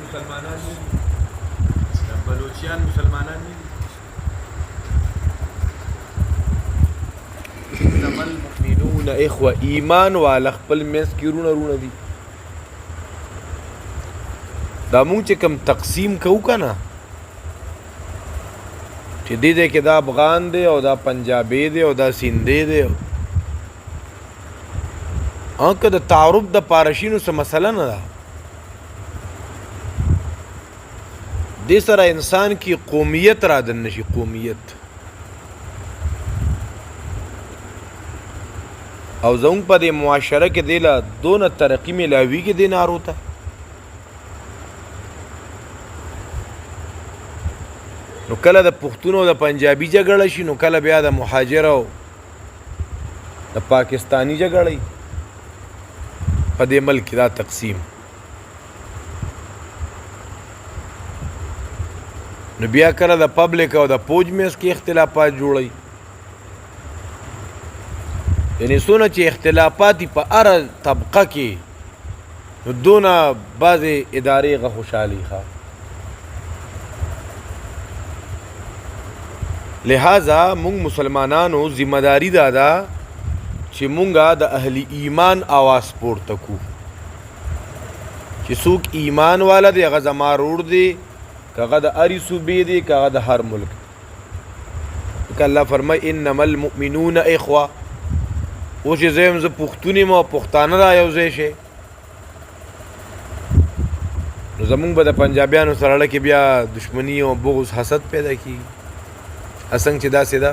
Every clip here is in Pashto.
مسلمانان نه دي دا بلوچیان مسلمانان نه دي انما المؤمنون اخوه ایمان والا خپل منځ کې رونه دي دا مونږ چې کوم تقسیم کوو که نه چې دې کې دا افغان دی او دا پنجابی دی او دا سیندی دی که د تعارف د پارشینو څه مسله نه ده دې سره انسان کې قومیت را دننه شي قومیت او زموږ په دې معاشره کې دی له دونه ترقي میلاویږي دې نارو ته نو کله د پښتون او د پنجابي جګړه شي نو کله بیا د مهاجر او د پاکستانی جګړه په دې ملک دا تقسیم نو بیا کله د پبلک او د پوج منځ کې اختلافات جوړي یعنی څونه چې اختلافات په هره طبقه کې نو دونه بعضې ادارې غ خوشحالي ښه لہذا مونږ مسلمانانو ذمہ داری دا ده چې مونږه د اهل ایمان آواز پورته کو چې څوک ایمان والا دی هغه زما رور دی که هغه د هرې صوبې دی که هغه د هر ملک که الله فرمایي انما المؤمنون اخوه اوس چې زه یم زه پښتون یم او پښتانه را یو ځای شي نو زمونږ به د پنجابیانو سره اړه کې بیا دشمني او بغض حسد پیدا کېږي اسنګ چې داسې ده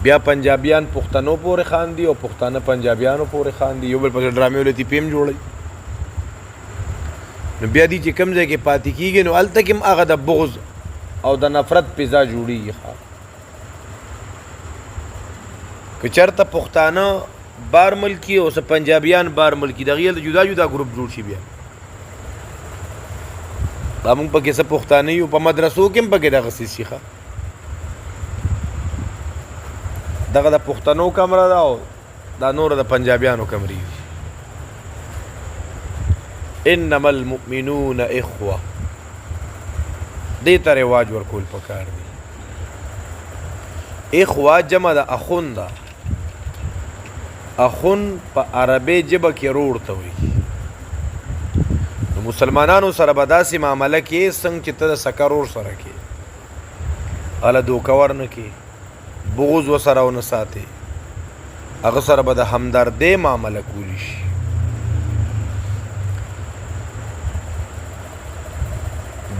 بیا پنجابیان پښتنو پورې خاندي او پښتانه پنجابیانو پورې خاندي یو بل پسې ډرامې ولې پیم جوړوي نو بیا دي چې کوم ځای کې پاتې کېږي نو هلته کې هم هغه د بغض او د نفرت فضا جوړېږي که چېرته پښتانه بار ملکي او پنجابیان بار ملکي دغې هلته جدا جدا ګروپ جوړ شي بیا دا مونږ پکې څه پښتانه یو په مدرسو کې هم پکې دغه څه شي دغه د پښتنو کمره ده او دا نوره د پنجابیانو کمرې دي انما المؤمنون اخوه دې ته رواج ورکول پکار دي اخوه جمع د اخون ده اخون په عربي ژبه کې رور ته وایي مسلمانانو سره به داسې معامله کې څنګه چې ته د سکه رور سره کې هله دوکه ورنه کې بغض ورسره ونه ساتې هغه سره به د همدردۍ معامله کولی شي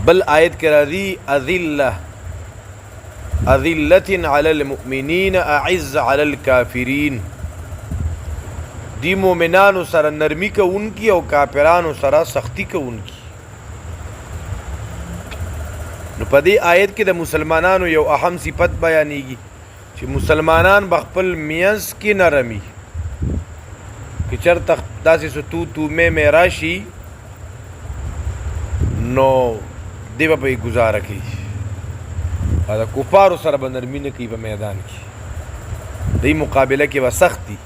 بل آیت کې راځي اذلة علی المؤمنین اعز علی الکافرین دی مومنانو سره نرمی کوونکی او کافرانو سره سختی کوونکی نو په دې آیت کې د مسلمانانو یو اهم صفت بیانېږي چې مسلمانان به خپل میانځ کې نرمي که چېرته داسې څه تو مې راشي نو دی به پرې ګزاره کوي او د کفارو سره به نرمي نه کوي په میدان کې دی مقابله کې به سخت دي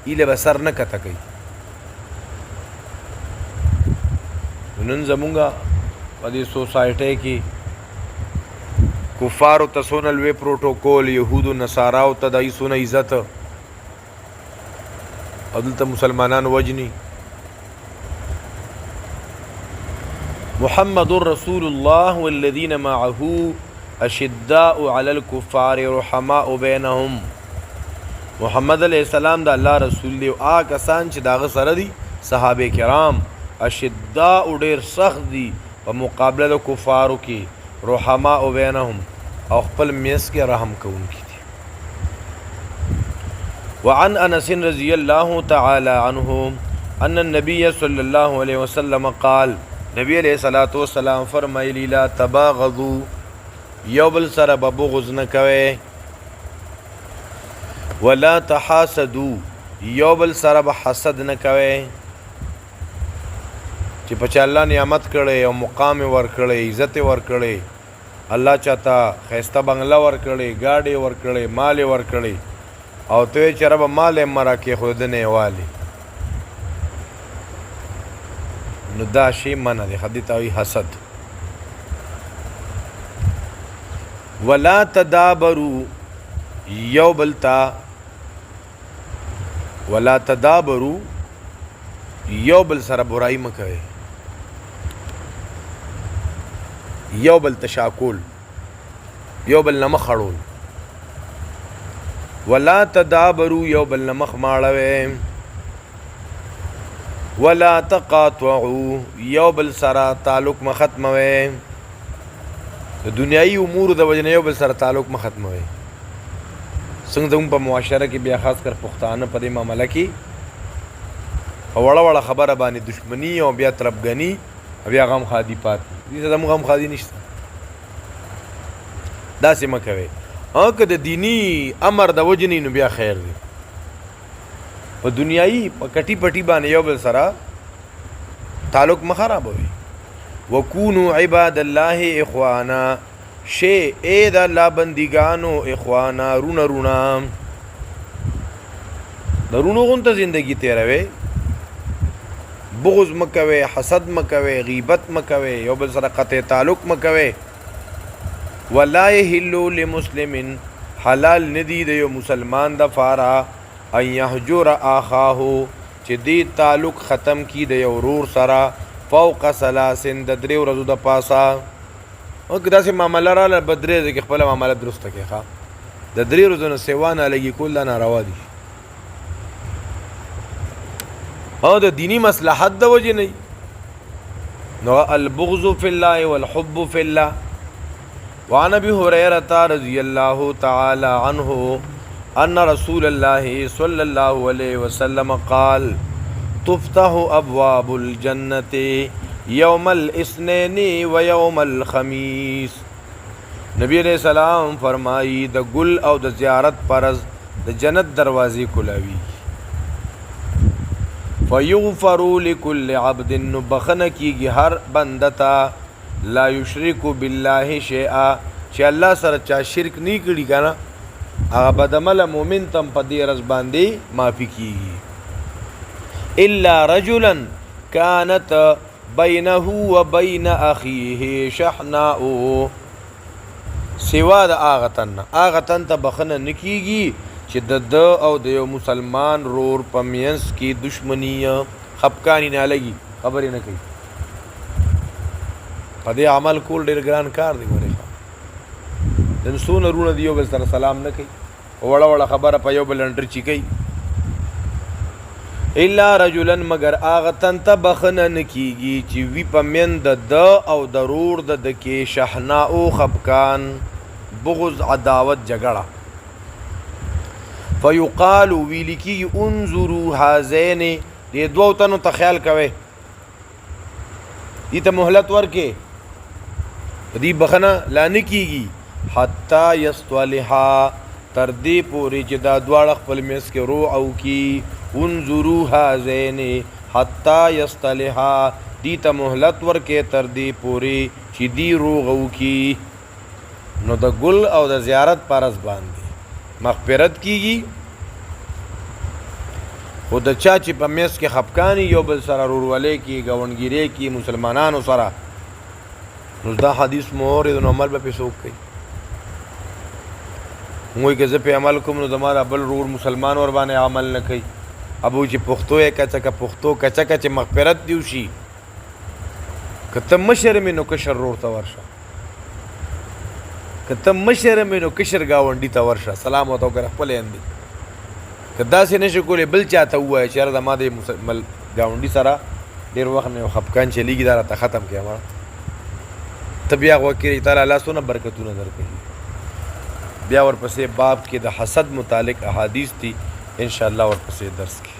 ایله به سر نه کته کوي نن زمونږه په دې سوسایټۍ کې کفارو ته څونه لوی پروټوکول یهودو نصاراو ته دای څونه عزت او دلته مسلمانان وجني محمد رسول الله والذین معه اشداء علی الكفار رحماء بینهم محمد علیہ السلام دا الله رسول دی او هغه کسان چې داغه سره دي صحابه کرام اشداء ډیر سخت دي په مقابله د کفارو کې رحماء بینهم او خپل میس کې رحم کوونکي دي وعن انس رضی الله تعالی عنه ان النبي صلی الله علیه وسلم قال نبی علیہ الصلوۃ والسلام فرمایلی لا تباغضوا یو بل سره بغض نه کوئ ولا تحاسدوا یو بل سره به حسد نه کوئ چې په چا الله نعمت کړی او مقام ورکړی عزت ورکړی الله چاته ښایسته بنګله ورکړی ګاډې ورکړی مال ورکړی او ته یې چې ربه مال یې مه راکېښودنې یې والې نو دا شی منع دی خدای ته وی حسد ولا تدابروا یو بلتا ولا تدابروا یو بل سره برائی مکوي یو بل تشاکول یو بل نمخ خړول ولا تدابروا یو بل نمخ ماړوي ولا تقاطعوا یو بل سره تعلق مختموي د دنیایي امور د وجنه یو بل سره تعلق مختموي څنګه زموږ په معاشره کې بیا خاص کر پښتانه په دې معاملې کې وړه وړه خبره باندې دشمنی او بیا طرفګنی بیا غم خادي پات دي زموږ غم خادي نشته داسې مه کوئ او که د دینی امر د وجنې نو بیا خیر دی په دنیایي په کټي پټي باندې یو بل سره تعلق مه خرابوي وکونو عباد الله اخوانا شی اے د الله بندګانو اخوانا رونه رونه د رونو غونته زندگی تیروي بغض مکوي حسد مکوي غیبت مکوي یو بل سره قطع تعلق مکوي ولا يحل لمسلم حلال ندی د یو مسلمان د فارا ان يهجر اخاه چې دې تعلق ختم کی د یو ورور سره فوق ثلاثن د درې ورځو د پاسا او که داسې معامله راله به درې ورځې کې خپله معامله درسته کړې ښه د درې ورځو نه سوا نه لګي کول دا ناروا دي او د دینی مصلحت د وجې نه نو البغض فی الله والحب فی الله وعن ابي هريره رضي الله تعالى عنه ان رسول الله صلى الله عليه وسلم قال تفتح ابواب الجنه يوم الاثنين ويوم الخميس نبی علیہ السلام فرمائی د گل او د زیارت پرز د جنت دروازې کلاوی فیغفر لكل عبد بخنه کیږي هر بندتا لا یشرک بالله شیئا چې الله سره چا شرک نه کړي کنه هغه بدعمل مؤمن تم په دې رز باندې معافي کیږي الا رجلا كانت بينه وبين اخيه شحناء سوا د اغه تن ته بخنه نکیږي چې د او د یو مسلمان رور پمینس کی دشمنی خپکانی نه لګي خبرې نه کوي په دې عمل کول ډېر ګران کار دی ګوره نن څونه رونه دی یو بل سره سلام نه کوي وړه وړه خبره په یو بل انډر چی کوي الا رجلا مگر اغه تن ته بخنه نکیږي چې وی پمن د او ضرور د کې شحنا او خپکان بغض عداوت جګړه فیقال ویلکی انظروا هذین دې دوه تنو ته خیال کوي دې ته مهلت ورکې دې بخنه لا نکیږي حتا یصلحا تر دې پورې چې دا دواړه خپل میس کې رو او کی انظروا هذین حتا یصلحا دې ته مهلت ورکې تر دې پورې چې دې روغ او کی نو د ګل او د زیارت پرز باندې مغفرت کیږي خو د چا چې په میس کې خپکانی یو بل سره رورولې کی گاونګیری کی مسلمانانو سره نو دا حدیث مورد نو عمل به پیسو کوي موږ که زه په عمل کوم نو زما بل رور مسلمان ور باندې عمل نه کوي ابو چې پښتو یې کچا پښتو کچا مغفرت دیو شي کته مشر مې نو کشر رور ته ورشه کته مشر مې نو کشر گاونډي ته ورشه سلام وته کړ خپل اندي کدا سي نشو کولې بل چاته وای چې دا ما د گاونډي سره ډیر وخت نه خپکان چلیږي دا ته ختم کړه ما تبیا وکړي تعالی الله سونه برکتونه درکړي بیا ورپسې باب کې د حسد متعلق احادیث دي ان شاء الله ورپسې درس کې